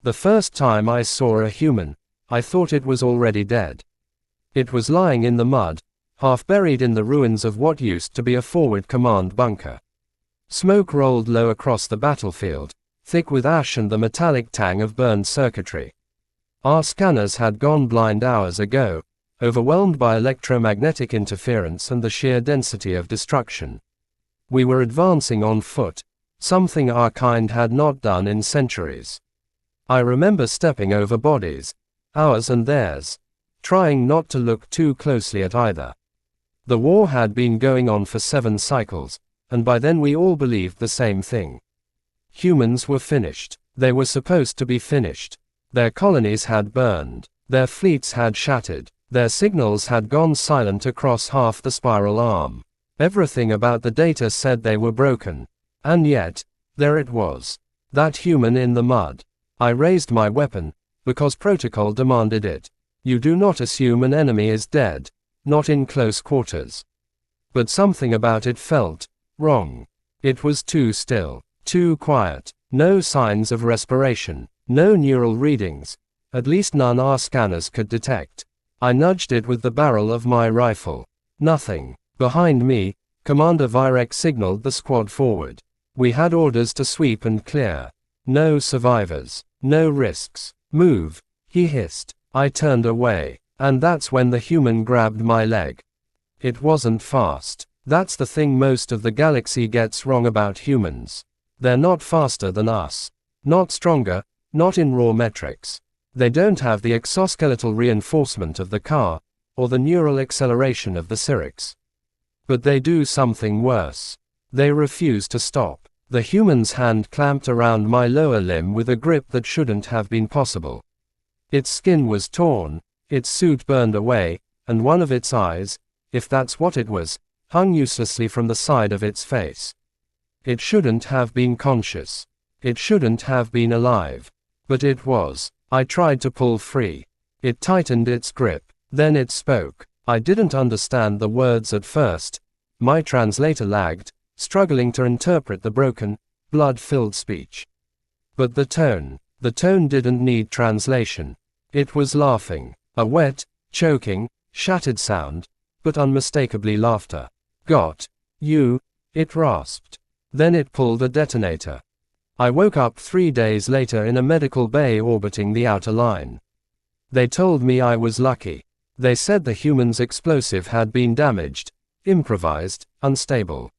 The first time I saw a human, I thought it was already dead. It was lying in the mud, half buried in the ruins of what used to be a forward command bunker. Smoke rolled low across the battlefield, thick with ash and the metallic tang of burned circuitry. Our scanners had gone blind hours ago, overwhelmed by electromagnetic interference and the sheer density of destruction. We were advancing on foot, something our kind had not done in centuries. I remember stepping over bodies, ours and theirs, trying not to look too closely at either. The war had been going on for 7 cycles, and by then we all believed the same thing. Humans were finished. They were supposed to be finished. Their colonies had burned. Their fleets had shattered. Their signals had gone silent across half the spiral arm. Everything about the data said they were broken. And yet, there it was. That human in the mud. I raised my weapon, because protocol demanded it. You do not assume an enemy is dead, not in close quarters. But something about it felt wrong. It was too still, too quiet, no signs of respiration, no neural readings, at least none our scanners could detect. I nudged it with the barrel of my rifle. Nothing. Behind me, Commander Virek signaled the squad forward. We had orders to sweep and clear. No survivors. No risks. Move, he hissed. I turned away, and that's when the human grabbed my leg. It wasn't fast. That's the thing most of the galaxy gets wrong about humans. They're not faster than us. Not stronger, not in raw metrics. They don't have the exoskeletal reinforcement of the car, or the neural acceleration of the Syrinx. But they do something worse. They refuse to stop. The human's hand clamped around my lower limb with a grip that shouldn't have been possible. Its skin was torn, its suit burned away, and one of its eyes, if that's what it was, hung uselessly from the side of its face. It shouldn't have been conscious. It shouldn't have been alive. But it was. I tried to pull free. It tightened its grip. Then it spoke. I didn't understand the words at first. My translator lagged, struggling to interpret the broken, blood-filled speech. But the tone didn't need translation. It was laughing. A wet, choking, shattered sound, but unmistakably laughter. Got you, it rasped. Then it pulled a detonator. I woke up 3 days later in a medical bay orbiting the outer line. They told me I was lucky. They said the human's explosive had been damaged, improvised, unstable.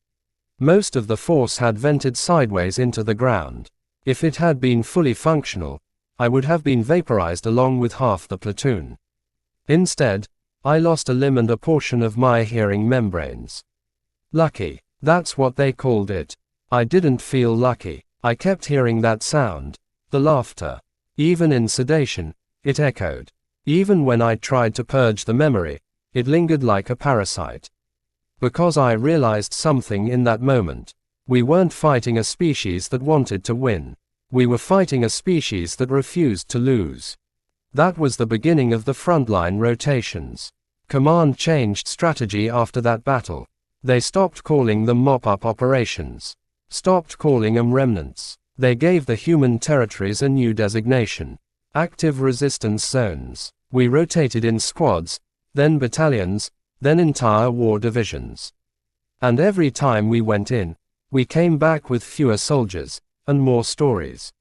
Most of the force had vented sideways into the ground. If it had been fully functional, I would have been vaporized along with half the platoon. Instead, I lost a limb and a portion of my hearing membranes. Lucky, that's what they called it. I didn't feel lucky. I kept hearing that sound, the laughter. Even in sedation, it echoed. Even when I tried to purge the memory, it lingered like a parasite. Because I realized something in that moment. We weren't fighting a species that wanted to win. We were fighting a species that refused to lose. That was the beginning of the frontline rotations. Command changed strategy after that battle. They stopped calling them mop-up operations. Stopped calling them remnants. They gave the human territories a new designation. Active resistance zones. We rotated in squads, then battalions, then entire war divisions. And every time we went in, we came back with fewer soldiers, and more stories.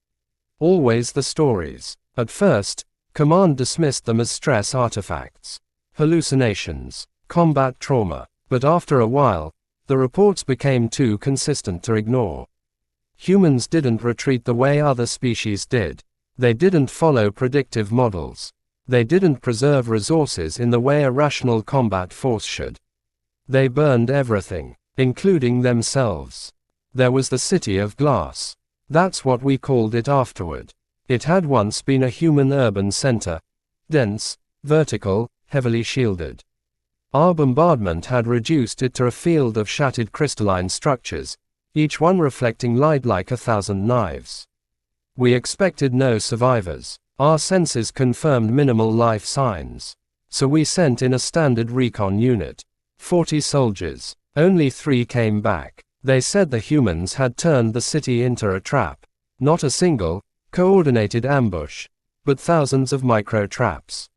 Always the stories. At first, Command dismissed them as stress artifacts, hallucinations, combat trauma, but after a while, the reports became too consistent to ignore. Humans didn't retreat the way other species did. They didn't follow predictive models. They didn't preserve resources in the way a rational combat force should. They burned everything, including themselves. There was the City of Glass. That's what we called it afterward. It had once been a human urban center. Dense, vertical, heavily shielded. Our bombardment had reduced it to a field of shattered crystalline structures, each one reflecting light like 1,000 knives. We expected no survivors. Our senses confirmed minimal life signs. So we sent in a standard recon unit. 40 soldiers. Only 3 came back. They said the humans had turned the city into a trap. Not a single, coordinated ambush, but thousands of micro-traps.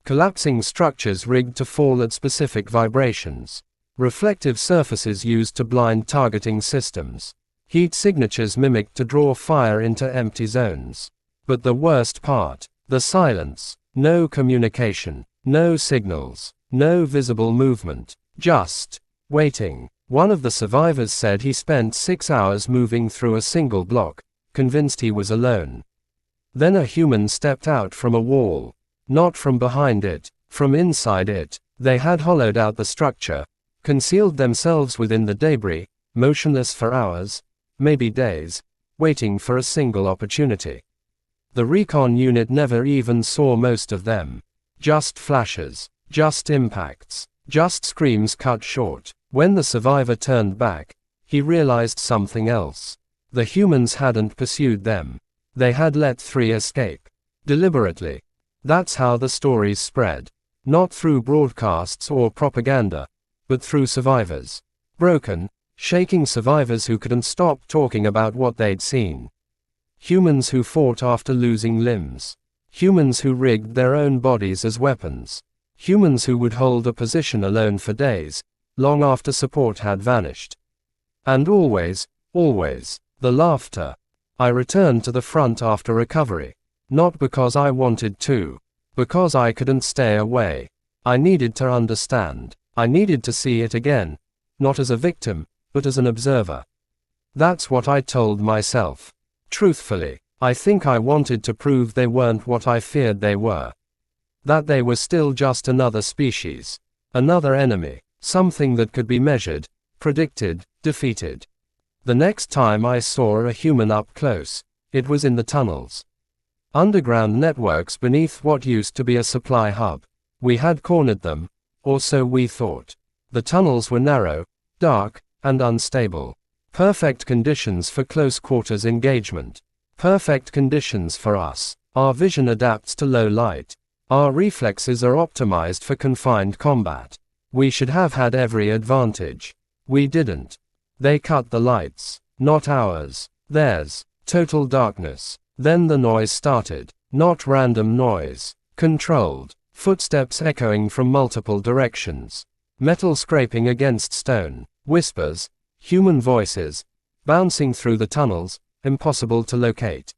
Collapsing structures rigged to fall at specific vibrations. Reflective surfaces used to blind targeting systems. Heat signatures mimicked to draw fire into empty zones. But the worst part, the silence. No communication, no signals, no visible movement, just waiting. One of the survivors said he spent 6 hours moving through a single block, convinced he was alone. Then a human stepped out from a wall. Not from behind it, from inside it. They had hollowed out the structure, concealed themselves within the debris, motionless for hours, maybe days, waiting for a single opportunity. The recon unit never even saw most of them. Just flashes, just impacts, just screams cut short. When the survivor turned back, he realized something else. The humans hadn't pursued them. They had let 3 escape. Deliberately. That's how the stories spread. Not through broadcasts or propaganda, but through survivors. Broken, shaking survivors who couldn't stop talking about what they'd seen. Humans who fought after losing limbs. Humans who rigged their own bodies as weapons. Humans who would hold a position alone for days, long after support had vanished. And always, the laughter. I returned to the front after recovery. Not because I wanted to. Because I couldn't stay away. I needed to understand. I needed to see it again. Not as a victim, but as an observer. That's what I told myself. Truthfully, I think I wanted to prove they weren't what I feared they were. That they were still just another species. Another enemy. Something that could be measured, predicted, defeated. The next time I saw a human up close, it was in the tunnels. Underground networks beneath what used to be a supply hub. We had cornered them, or so we thought. The tunnels were narrow, dark, and unstable. Perfect conditions for close quarters engagement. Perfect conditions for us. Our vision adapts to low light. Our reflexes are optimized for confined combat. We should have had every advantage. We didn't. They cut the lights. Not ours. Theirs. Total darkness. Then the noise started. Not random noise. Controlled. Footsteps echoing from multiple directions. Metal scraping against stone. Whispers. Human voices. Bouncing through the tunnels, impossible to locate.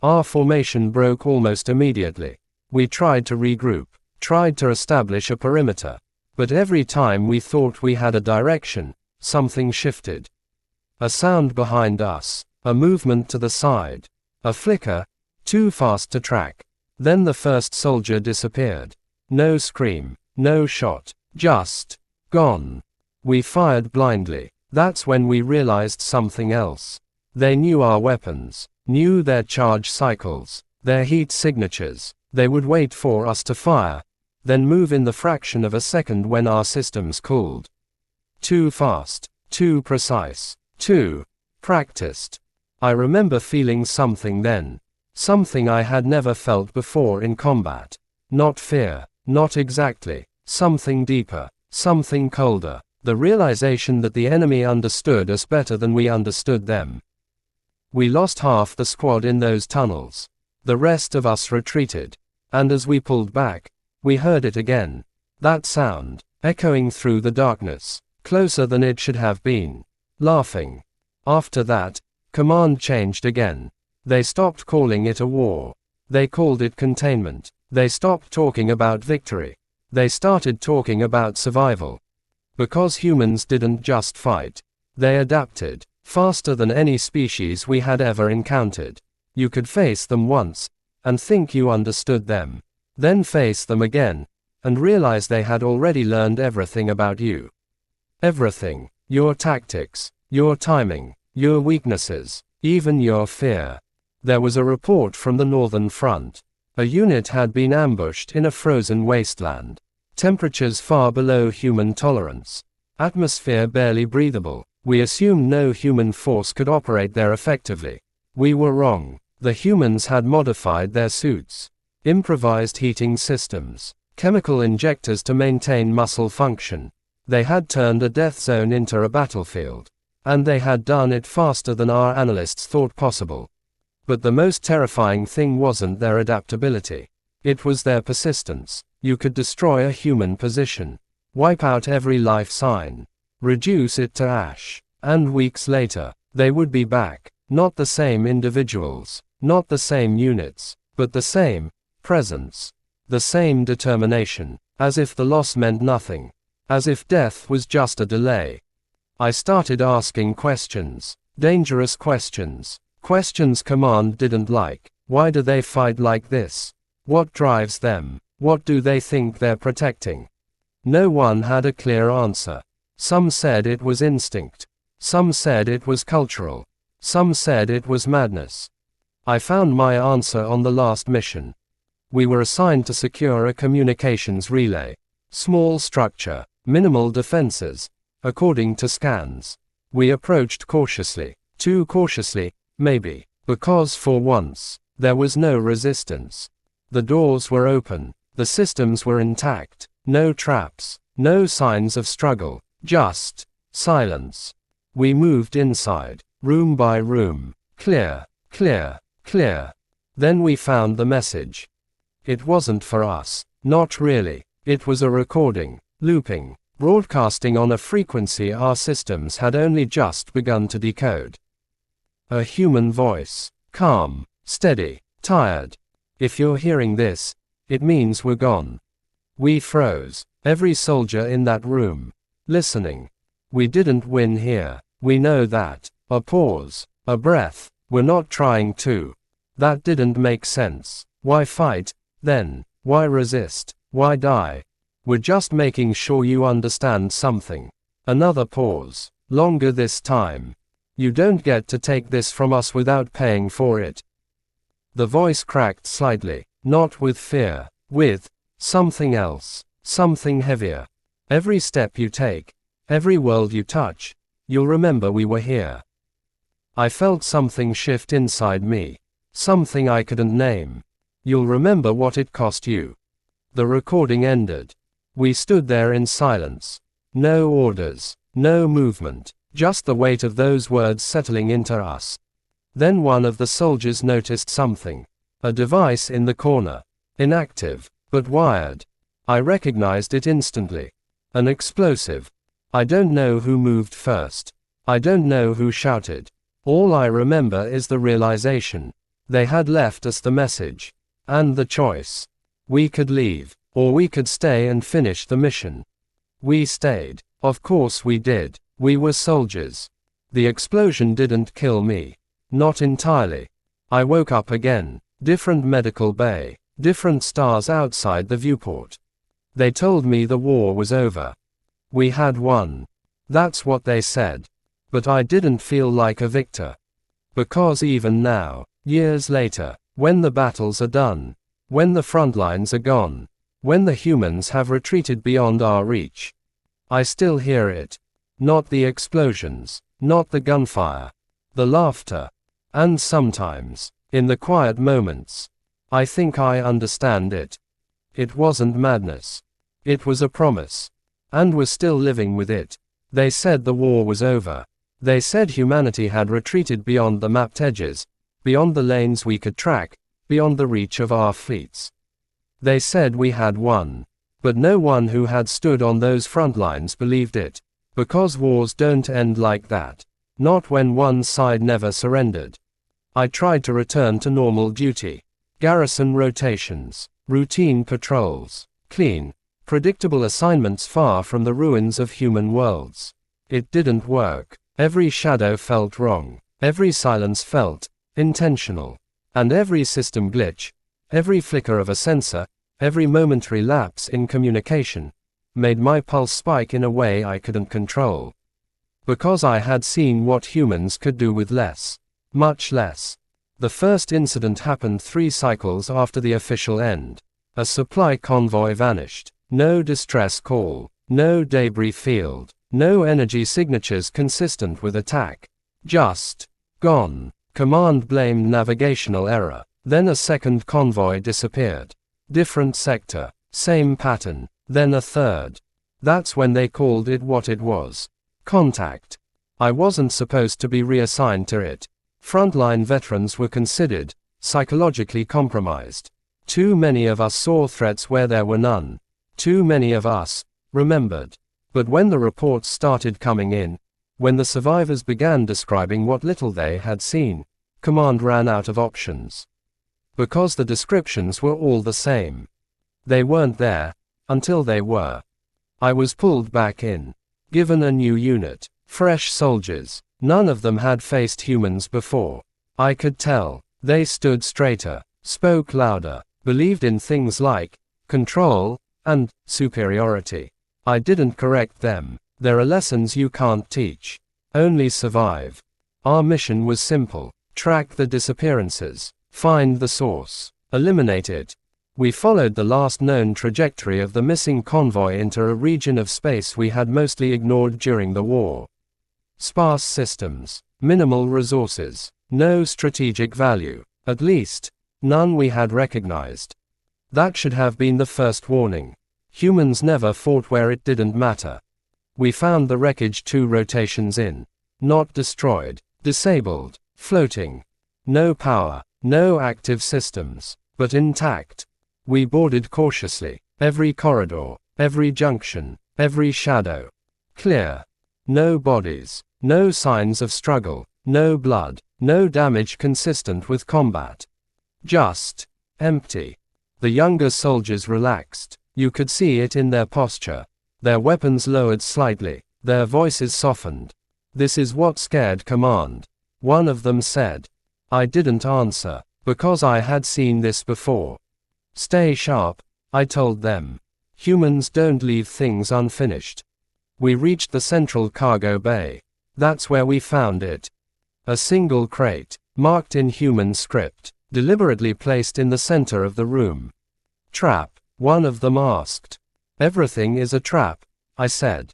Our formation broke almost immediately. We tried to regroup. Tried to establish a perimeter. But every time we thought we had a direction, something shifted. A sound behind us. A movement to the side. A flicker. Too fast to track. Then the first soldier disappeared. No scream. No shot. Just gone. We fired blindly. That's when we realized something else. They knew our weapons. Knew their charge cycles. Their heat signatures. They would wait for us to fire. Then move in the fraction of a second when our systems cooled. Too fast. Too precise. Too practiced. I remember feeling something then. Something I had never felt before in combat. Not fear. Not exactly. Something deeper. Something colder. The realization that the enemy understood us better than we understood them. We lost half the squad in those tunnels. The rest of us retreated. And as we pulled back, we heard it again. That sound, echoing through the darkness, closer than it should have been. Laughing. After that, command changed again. They stopped calling it a war. They called it containment. They stopped talking about victory. They started talking about survival. Because humans didn't just fight. They adapted. Faster than any species we had ever encountered. You could face them once, and think you understood them. Then face them again, and realize they had already learned everything about you. Everything. Your tactics, your timing, your weaknesses, even your fear. There was a report from the Northern Front. A unit had been ambushed in a frozen wasteland. Temperatures far below human tolerance. Atmosphere barely breathable. We assumed no human force could operate there effectively. We were wrong. The humans had modified their suits. Improvised heating systems. Chemical injectors to maintain muscle function. They had turned a death zone into a battlefield. And they had done it faster than our analysts thought possible. But the most terrifying thing wasn't their adaptability. It was their persistence. You could destroy a human position, wipe out every life sign, reduce it to ash, and weeks later, they would be back. Not the same individuals, not the same units, but the same presence, the same determination, as if the loss meant nothing, as if death was just a delay. I started asking questions, dangerous questions, questions command didn't like. Why do they fight like this? What drives them? What do they think they're protecting? No one had a clear answer. Some said it was instinct. Some said it was cultural. Some said it was madness. I found my answer on the last mission. We were assigned to secure a communications relay. Small structure, minimal defenses, according to scans. We approached cautiously. Too cautiously, maybe, because for once, there was no resistance. The doors were open. The systems were intact. No traps, no signs of struggle, just silence. We moved inside, room by room, clear, clear, clear. Then we found the message. It wasn't for us, not really. It was a recording, looping, broadcasting on a frequency our systems had only just begun to decode. A human voice, calm, steady, tired. If you're hearing this, it means we're gone. We froze, every soldier in that room, listening. We didn't win here, we know that. A pause, a breath, we're not trying to. That didn't make sense. Why fight, then? Why resist? Why die? We're just making sure you understand something. Another pause, longer this time. You don't get to take this from us without paying for it. The voice cracked slightly, not with fear, with something else, something heavier. Every step you take, every world you touch, you'll remember we were here. I felt something shift inside me, something I couldn't name. You'll remember what it cost you. The recording ended. We stood there in silence. No orders, no movement, just the weight of those words settling into us. Then one of the soldiers noticed something. A device in the corner. Inactive, but wired. I recognized it instantly. An explosive. I don't know who moved first. I don't know who shouted. All I remember is the realization. They had left us the message. And the choice. We could leave, or we could stay and finish the mission. We stayed. Of course we did. We were soldiers. The explosion didn't kill me. Not entirely. I woke up again. Different medical bay. Different stars outside the viewport. They told me the war was over. We had won. That's what they said. But I didn't feel like a victor. Because even now, years later, when the battles are done, when the front lines are gone, when the humans have retreated beyond our reach, I still hear it. Not the explosions, not the gunfire, the laughter, and sometimes, in the quiet moments, I think I understand it. It wasn't madness. It was a promise. And we're still living with it. They said the war was over. They said humanity had retreated beyond the mapped edges, beyond the lanes we could track, beyond the reach of our fleets. They said we had won. But no one who had stood on those front lines believed it. Because wars don't end like that. Not when one side never surrendered. I tried to return to normal duty. Garrison rotations, routine patrols, clean, predictable assignments far from the ruins of human worlds. It didn't work. Every shadow felt wrong. Every silence felt intentional. And every system glitch, every flicker of a sensor, every momentary lapse in communication, made my pulse spike in a way I couldn't control. Because I had seen what humans could do with less. Much less. The first incident happened 3 cycles after the official end. A supply convoy vanished. No distress call. No debris field. No energy signatures consistent with attack. Just gone. Command blamed navigational error. Then a second convoy disappeared. Different sector. Same pattern. Then a third. That's when they called it what it was. Contact. I wasn't supposed to be reassigned to it. Frontline veterans were considered psychologically compromised. Too many of us saw threats where there were none. Too many of us remembered. But when the reports started coming in, when the survivors began describing what little they had seen, command ran out of options. Because the descriptions were all the same. They weren't there, until they were. I was pulled back in. Given a new unit. Fresh soldiers. None of them had faced humans before. I could tell. They stood straighter, spoke louder, believed in things like control and superiority. I didn't correct them. There are lessons you can't teach. Only survive. Our mission was simple. Track the disappearances. Find the source. Eliminate it. We followed the last known trajectory of the missing convoy into a region of space we had mostly ignored during the war. Sparse systems. Minimal resources. No strategic value. At least, none we had recognized. That should have been the first warning. Humans never fought where it didn't matter. We found the wreckage 2 rotations in. Not destroyed. Disabled. Floating. No power. No active systems. But intact. We boarded cautiously. Every corridor. Every junction. Every shadow. Clear. No bodies. No signs of struggle. No blood. No damage consistent with combat. Just empty. The younger soldiers relaxed. You could see it in their posture. Their weapons lowered slightly. Their voices softened. This is what scared command. One of them said. I didn't answer, because I had seen this before. Stay sharp, I told them. Humans don't leave things unfinished. We reached the central cargo bay. That's where we found it. A single crate, marked in human script, deliberately placed in the center of the room. Trap, one of them asked. Everything is a trap, I said.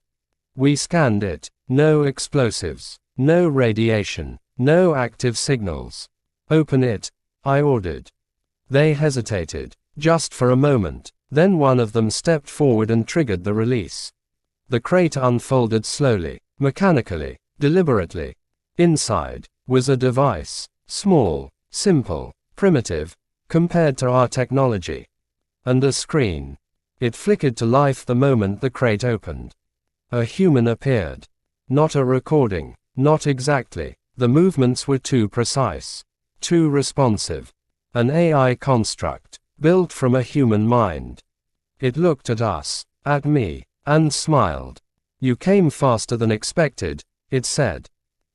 We scanned it. No explosives. No radiation. No active signals. Open it, I ordered. They hesitated, just for a moment. Then one of them stepped forward and triggered the release. The crate unfolded slowly, mechanically, deliberately. Inside was a device. Small, simple, primitive, compared to our technology. And a screen. It flickered to life the moment the crate opened. A human appeared. Not a recording. Not exactly. The movements were too precise. Too responsive. An AI construct, built from a human mind. It looked at us, at me, and smiled. You came faster than expected, it said.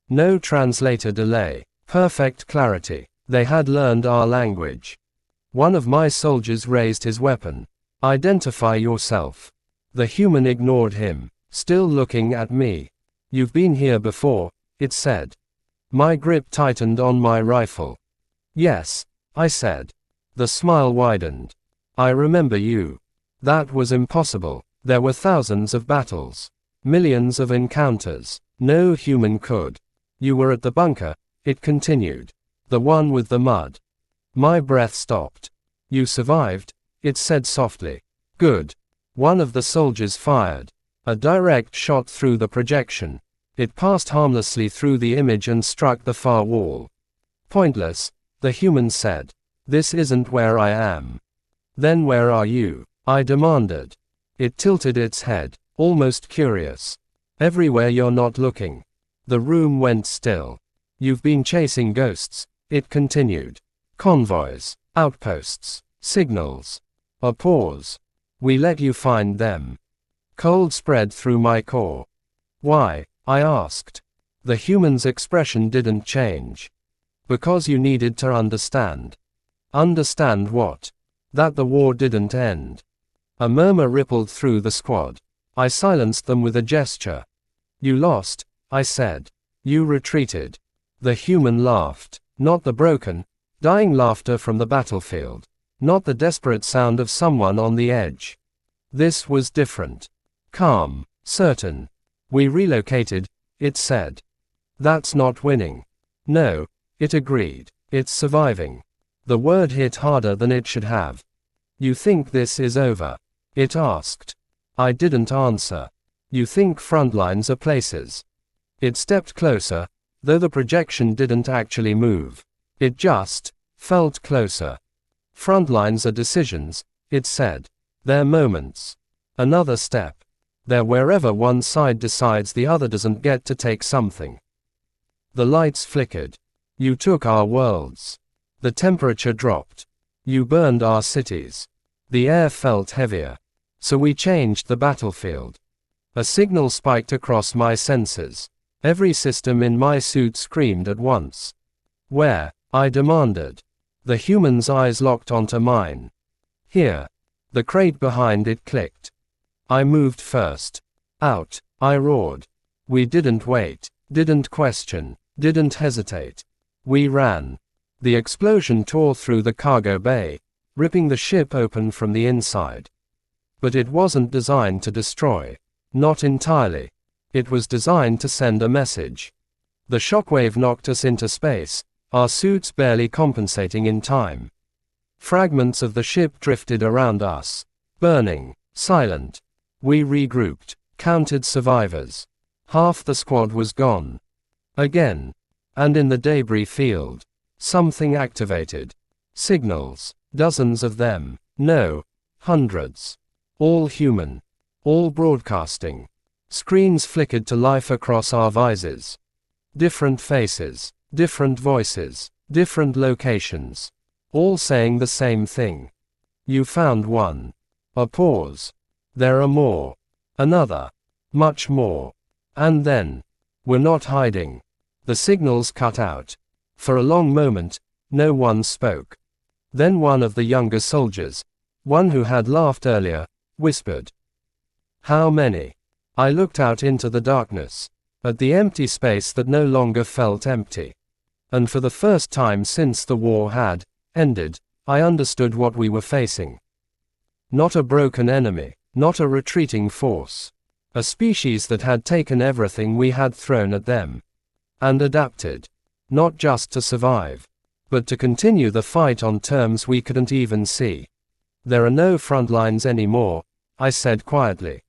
No translator delay. Perfect clarity. They had learned our language. One of my soldiers raised his weapon. Identify yourself. The human ignored him, still looking at me. You've been here before, it said. My grip tightened on my rifle. Yes, I said. The smile widened. I remember you. That was impossible. There were thousands of battles. Millions of encounters. No human could. You were at the bunker, it continued. The one with the mud. My breath stopped. You survived, it said softly. Good. One of the soldiers fired. A direct shot through the projection. It passed harmlessly through the image and struck the far wall. Pointless, the human said. This isn't where I am. Then where are you? I demanded. It tilted its head, almost curious. Everywhere you're not looking. The room went still. You've been chasing ghosts, it continued. Convoys, outposts, signals. A pause. We let you find them. Cold spread through my core. Why? I asked. The human's expression didn't change. Because you needed to understand. Understand what? That the war didn't end. A murmur rippled through the squad. I silenced them with a gesture. You lost, I said. You retreated. The human laughed. Not the broken, dying laughter from the battlefield. Not the desperate sound of someone on the edge. This was different. Calm, certain. We relocated, it said. That's not winning. No, it agreed. It's surviving. The word hit harder than it should have. You think this is over? It asked. I didn't answer. You think Frontlines are places? It stepped closer, though the projection didn't actually move. It just felt closer. Frontlines are decisions, it said. They're moments. Another step. They're wherever one side decides the other doesn't get to take something. The lights flickered. You took our worlds. The temperature dropped. You burned our cities. The air felt heavier. So we changed the battlefield. A signal spiked across my senses. Every system in my suit screamed at once. Where? I demanded. The human's eyes locked onto mine. Here. The crate behind it clicked. I moved first. Out, I roared. We didn't wait, didn't question, didn't hesitate. We ran. The explosion tore through the cargo bay, ripping the ship open from the inside. But it wasn't designed to destroy. Not entirely. It was designed to send a message. The shockwave knocked us into space, our suits barely compensating in time. Fragments of the ship drifted around us, burning, silent. We regrouped, counted survivors. Half the squad was gone. Again. And in the debris field, something activated. Signals, dozens of them. No, hundreds. All human. All broadcasting. Screens flickered to life across our visors. Different faces, different voices, different locations. All saying the same thing. You found one. A pause. There are more. Another. Much more. And then. We're not hiding. The signals cut out. For a long moment, no one spoke. Then one of the younger soldiers, one who had laughed earlier, whispered. How many? I looked out into the darkness, at the empty space that no longer felt empty. And for the first time since the war had ended, I understood what we were facing. Not a broken enemy, not a retreating force. A species that had taken everything we had thrown at them. And adapted. Not just to survive, but to continue the fight on terms we couldn't even see. There are no front lines anymore, I said quietly.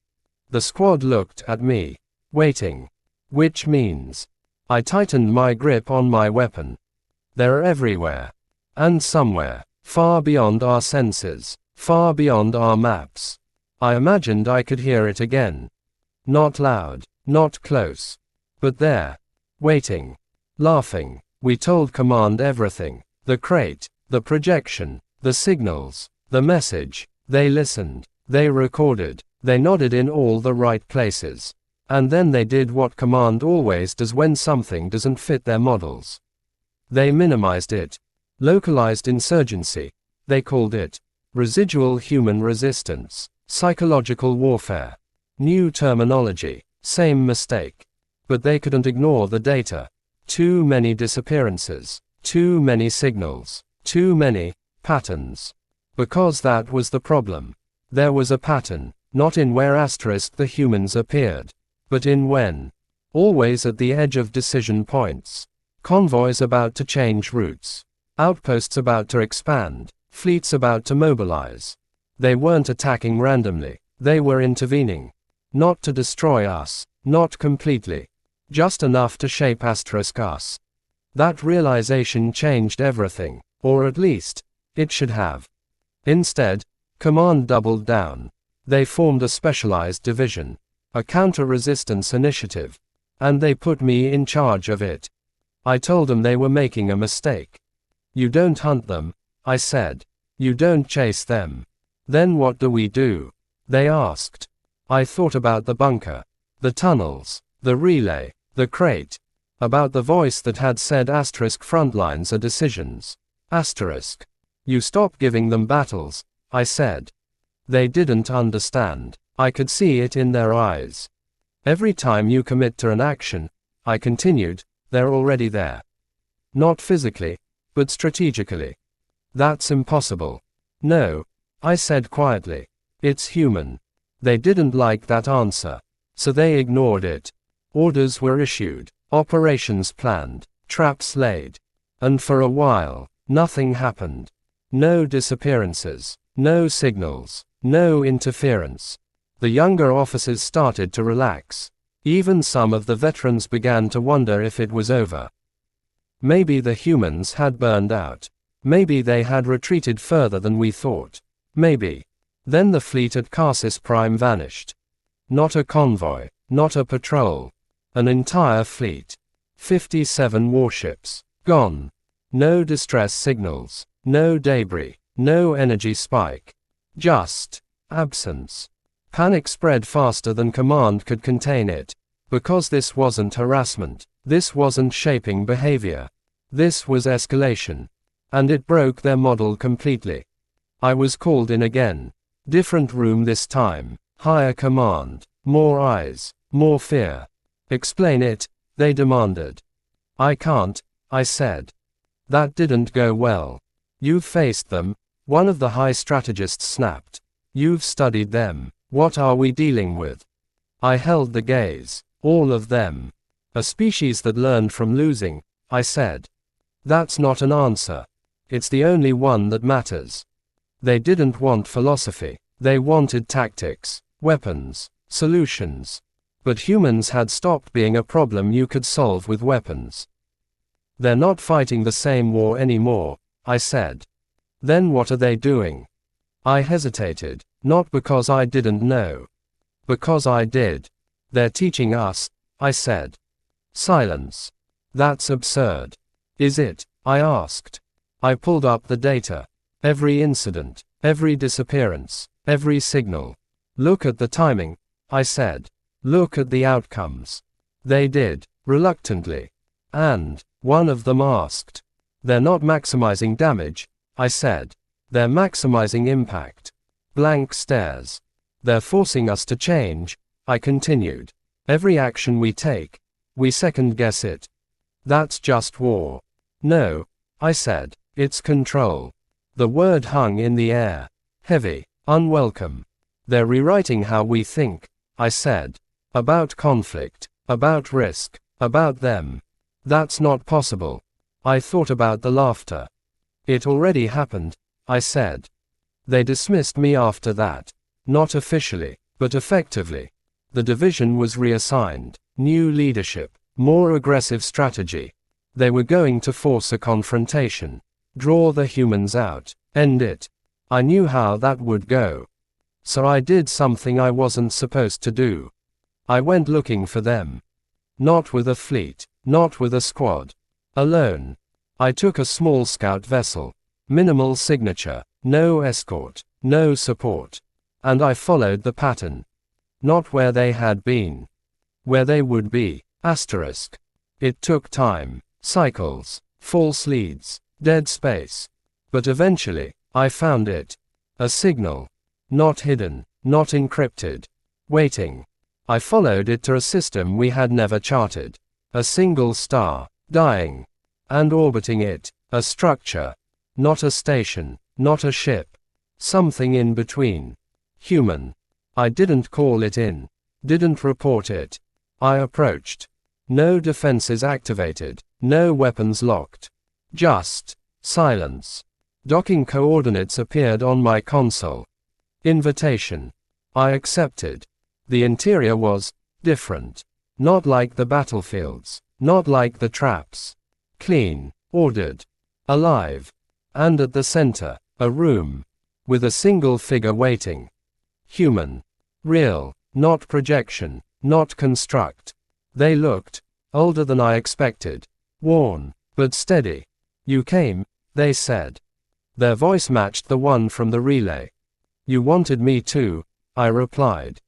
The squad looked at me, waiting. Which means, I tightened my grip on my weapon. They're everywhere. And somewhere, far beyond our senses, far beyond our maps. I imagined I could hear it again. Not loud, not close. But there. Waiting. Laughing. We told command everything. The crate, the projection, the signals, the message. They listened. They recorded. They nodded in all the right places. And then they did what command always does when something doesn't fit their models. They minimized it. Localized insurgency. They called it residual human resistance. Psychological warfare. New terminology. Same mistake. But they couldn't ignore the data. Too many disappearances. Too many signals. Too many patterns. Because that was the problem. There was a pattern, not in where the humans appeared, but in when. Always at the edge of decision points. Convoys about to change routes. Outposts about to expand. Fleets about to mobilize. They weren't attacking randomly. They were intervening. Not to destroy us. Not completely. Just enough to shape us. That realization changed everything. Or at least, it should have. Instead, command doubled down. They formed a specialized division. A counter-resistance initiative. And they put me in charge of it. I told them they were making a mistake. You don't hunt them, I said. You don't chase them. Then what do we do? They asked. I thought about the bunker. The tunnels. The relay. The crate. About the voice that had said frontlines are decisions. You stop giving them battles, I said. They didn't understand. I could see it in their eyes. Every time you commit to an action, I continued, they're already there. Not physically, but strategically. That's impossible. No, I said quietly. It's human. They didn't like that answer. So they ignored it. Orders were issued. Operations planned. Traps laid. And for a while, nothing happened. No disappearances. No signals. No interference. The younger officers started to relax. Even some of the veterans began to wonder if it was over. Maybe the humans had burned out. Maybe they had retreated further than we thought. Maybe. Then the fleet at Cassis Prime vanished. Not a convoy, not a patrol. An entire fleet. 57 warships. Gone. No distress signals. No debris. No energy spike. Just absence. Panic spread faster than command could contain it. Because this wasn't harassment. This wasn't shaping behavior. This was escalation. And it broke their model completely. I was called in again. Different room this time. Higher command. More eyes. More fear. Explain it, they demanded. I can't, I said. That didn't go well. You've faced them, one of the high strategists snapped. You've studied them. What are we dealing with? I held the gaze. All of them. A species that learned from losing, I said. That's not an answer. It's the only one that matters. They didn't want philosophy. They wanted tactics, weapons, solutions. But humans had stopped being a problem you could solve with weapons. They're not fighting the same war anymore, I said. Then what are they doing? I hesitated, not because I didn't know. Because I did. They're teaching us, I said. Silence. That's absurd. Is it? I asked. I pulled up the data. Every incident, every disappearance, every signal. Look at the timing, I said. Look at the outcomes. They did, reluctantly. And one of them asked. They're not maximizing damage, I said. They're maximizing impact. Blank stares. They're forcing us to change, I continued. Every action we take, we second guess it. That's just war. No, I said, it's control. The word hung in the air. Heavy, unwelcome. They're rewriting how we think, I said. About conflict, about risk, about them. That's not possible. I thought about the laughter. It already happened, I said. They dismissed me after that. Not officially, but effectively. The division was reassigned. New leadership. More aggressive strategy. They were going to force a confrontation. Draw the humans out. End it. I knew how that would go. So I did something I wasn't supposed to do. I went looking for them. Not with a fleet. Not with a squad. Alone. I took a small scout vessel. Minimal signature. No escort. No support. And I followed the pattern. Not where they had been. Where they would be. Asterisk. It took time. Cycles. False leads. Dead space. But eventually, I found it. A signal. Not hidden. Not encrypted. Waiting. I followed it to a system we had never charted. A single star. Dying. And orbiting it. A structure. Not a station. Not a ship. Something in between. Human. I didn't call it in. Didn't report it. I approached. No defenses activated. No weapons locked. Just silence. Docking coordinates appeared on my console. Invitation. I accepted. The interior was different. Not like the battlefields. Not like the traps. Clean. Ordered. Alive. And at the center, a room. With a single figure waiting. Human. Real. Not projection. Not construct. They looked older than I expected. Worn, but steady. You came, they said. Their voice matched the one from the relay. You wanted me to, I replied.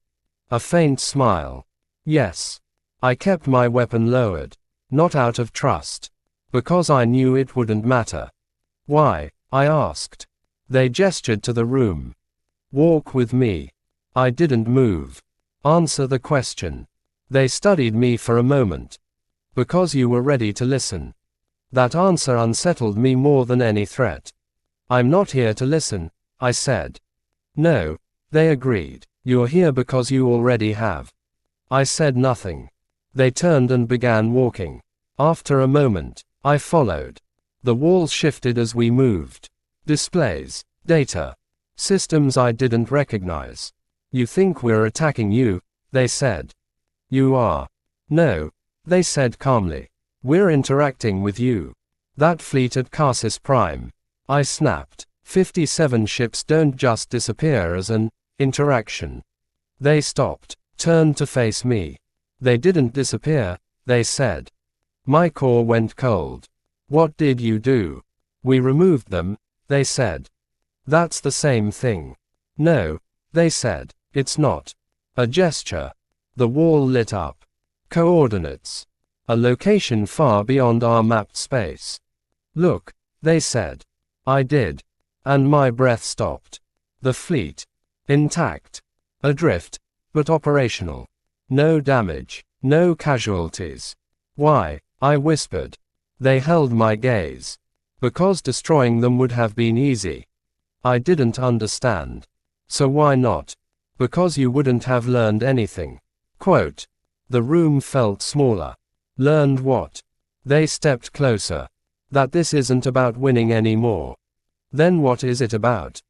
A faint smile. Yes. I kept my weapon lowered. Not out of trust. Because I knew it wouldn't matter. Why? I asked. They gestured to the room. Walk with me. I didn't move. Answer the question. They studied me for a moment. Because you were ready to listen. That answer unsettled me more than any threat. I'm not here to listen, I said. No, they agreed. You're here because you already have. I said nothing. They turned and began walking. After a moment, I followed. The walls shifted as we moved. Displays, data, systems I didn't recognize. You think we're attacking you, they said. You are. No, they said calmly. We're interacting with you. That fleet at Cassis Prime. I snapped. 57 ships don't just disappear as an interaction. They stopped, turned to face me. They didn't disappear, they said. My core went cold. What did you do? We removed them, they said. That's the same thing. No, they said. It's not. A gesture. The wall lit up. Coordinates. A location far beyond our mapped space. Look, they said. I did. And my breath stopped. The fleet. Intact. Adrift, but operational. No damage. No casualties. Why? I whispered. They held my gaze. Because destroying them would have been easy. I didn't understand. So why not? Because you wouldn't have learned anything. Quote. The room felt smaller. Learned what? They stepped closer. That this isn't about winning anymore. Then what is it about?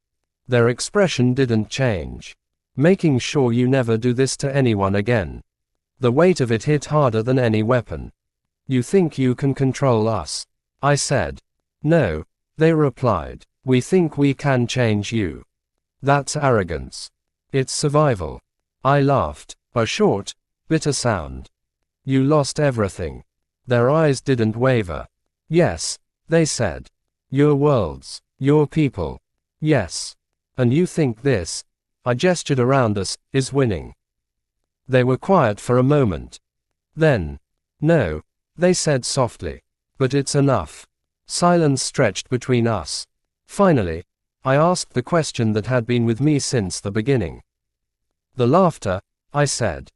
Their expression didn't change. Making sure you never do this to anyone again. The weight of it hit harder than any weapon. You think you can control us? I said. No, they replied. We think we can change you. That's arrogance. It's survival. I laughed, a short, bitter sound. You lost everything. Their eyes didn't waver. Yes, they said. Your worlds, your people. Yes. And you think this, I gestured around us, is winning. They were quiet for a moment. Then, no, they said softly. But it's enough. Silence stretched between us. Finally, I asked the question that had been with me since the beginning. The laughter, I said.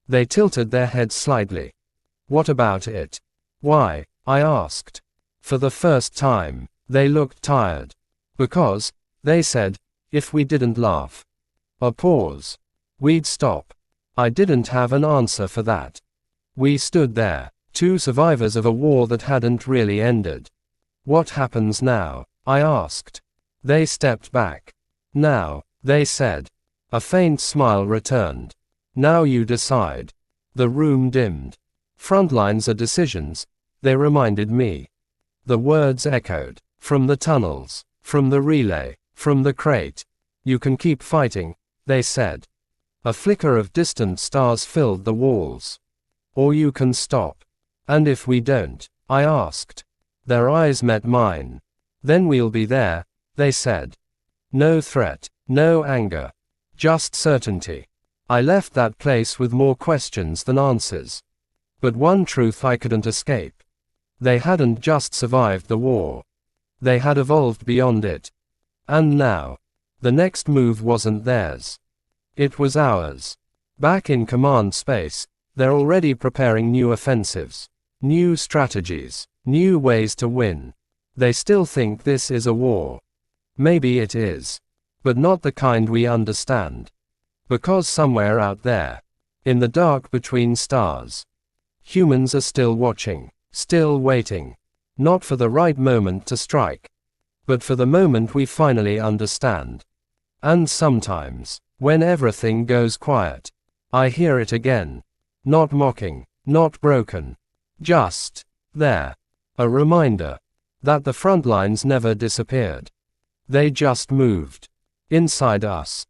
They tilted their heads slightly. What about it? Why? I asked. For the first time, they looked tired. Because, they said, if we didn't laugh. A pause. We'd stop. I didn't have an answer for that. We stood there, two survivors of a war that hadn't really ended. What happens now? I asked. They stepped back. Now, they said. A faint smile returned. Now you decide. The room dimmed. Frontlines are decisions, they reminded me. The words echoed. From the tunnels, from the relay, from the crate. You can keep fighting, they said. A flicker of distant stars filled the walls. Or you can stop. And if we don't? I asked. Their eyes met mine. Then we'll be there, they said. No threat, no anger. Just certainty. I left that place with more questions than answers. But one truth I couldn't escape. They hadn't just survived the war. They had evolved beyond it. And now, the next move wasn't theirs. It was ours. Back in command space, they're already preparing new offensives, new strategies, new ways to win. They still think this is a war. Maybe it is. But not the kind we understand. Because somewhere out there, in the dark between stars, humans are still watching, still waiting. Not for the right moment to strike, but for the moment we finally understand. And sometimes, when everything goes quiet, I hear it again. Not mocking, not broken. Just there. A reminder that the front lines never disappeared. They just moved. Inside us.